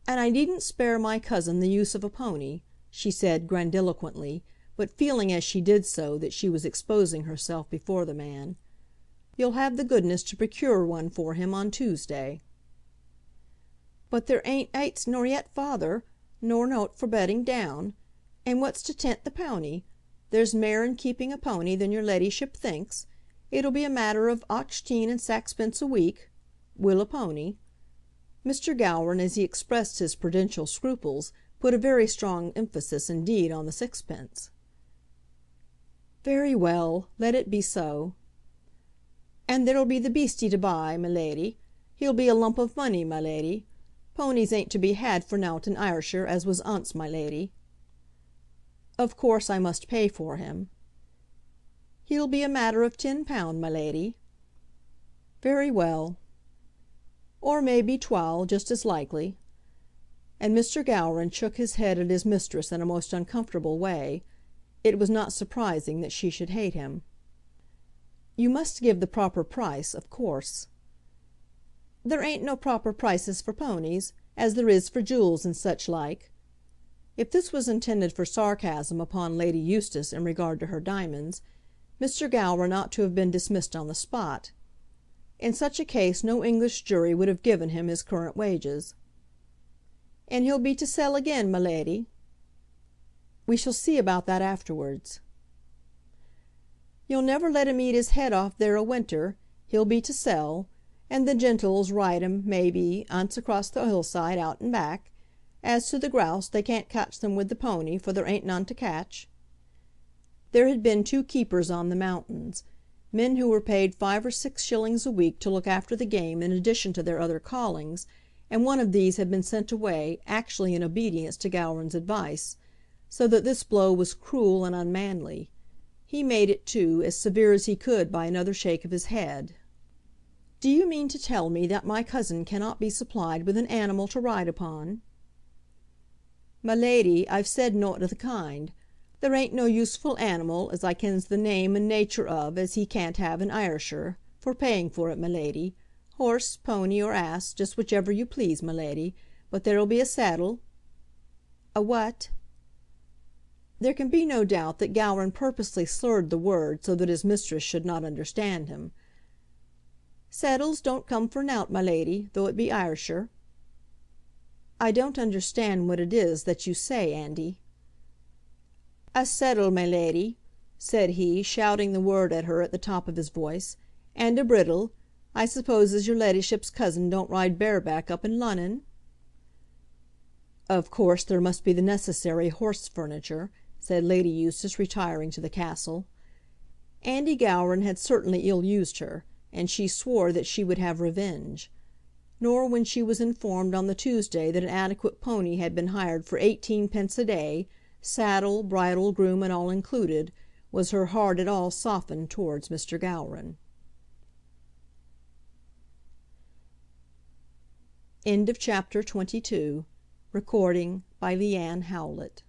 "And I needn't spare my cousin the use of a pony," she said grandiloquently, but feeling as she did so that she was exposing herself before the man. "You'll have the goodness to procure one for him on Tuesday." "But there ain't aits nor yet, father, nor nout for bedding down. And what's to tent the pony? There's mair in keeping a pony than your leddyship thinks. It'll be a matter of 18 and saxpence a week, will a pony." Mr. Gowran, as he expressed his prudential scruples, put a very strong emphasis indeed on the sixpence. "Very well, let it be so." "And there'll be the beastie to buy, my leddie. He'll be a lump of money, my leddie. Ponies ain't to be had for nowt in Ayrshire, as was ance, my leddie." "Of course I must pay for him." "He'll be a matter of £10, my leddie." "Very well." "Or maybe 12, just as likely." And Mr. Gowran shook his head at his mistress in a most uncomfortable way. It was not surprising that she should hate him. "You must give the proper price, of course." "There ain't no proper prices for ponies, as there is for jewels and such like." If this was intended for sarcasm upon Lady Eustace in regard to her diamonds, Mr. Gowran ought to have been dismissed on the spot. In such a case no English jury would have given him his current wages. "And he'll be to sell again, my leddie?" "We shall see about that afterwards." "You'll never let him eat his head off there a winter. He'll be to sell, and the gentle'll ride him, maybe, ance across the hillside, out and back. As to the grouse, they can't catch them with the pony, for there ain't none to catch." There had been 2 keepers on the mountains, men who were paid 5 or 6 shillings a week to look after the game in addition to their other callings, and one of these had been sent away, actually in obedience to Gowran's advice, so that this blow was cruel and unmanly. He made it, too, as severe as he could by another shake of his head. "Do you mean to tell me that my cousin cannot be supplied with an animal to ride upon?" "My leddie, I've said nought o' the kind. There ain't no useful animal, as I kens the name and nature of, as he can't have in Ayrshire, for paying for it, my leddie. Horse, pony, or ass, just whichever you please, my leddie. But there'll be a saddle." "A what?" There can be no doubt that Gowran purposely slurred the word so that his mistress should not understand him. "Saddles don't come for nowt, my leddie, though it be Ayrshire." "I don't understand what it is that you say, Andy." "A seddle, my leddie," said he, shouting the word at her at the top of his voice, "and a bridle. I suppose as your leddyship's cousin don't ride bareback up in Lunnon?" "Of course there must be the necessary horse furniture," said Lady Eustace, retiring to the castle. Andy Gowran had certainly ill-used her, and she swore that she would have revenge. Nor when she was informed on the Tuesday that an adequate pony had been hired for 18 pence a day, saddle, bridle, groom, and all included, was her heart at all softened towards Mr. Gowran. End of Chapter 22. Recording by Leanne Howlett.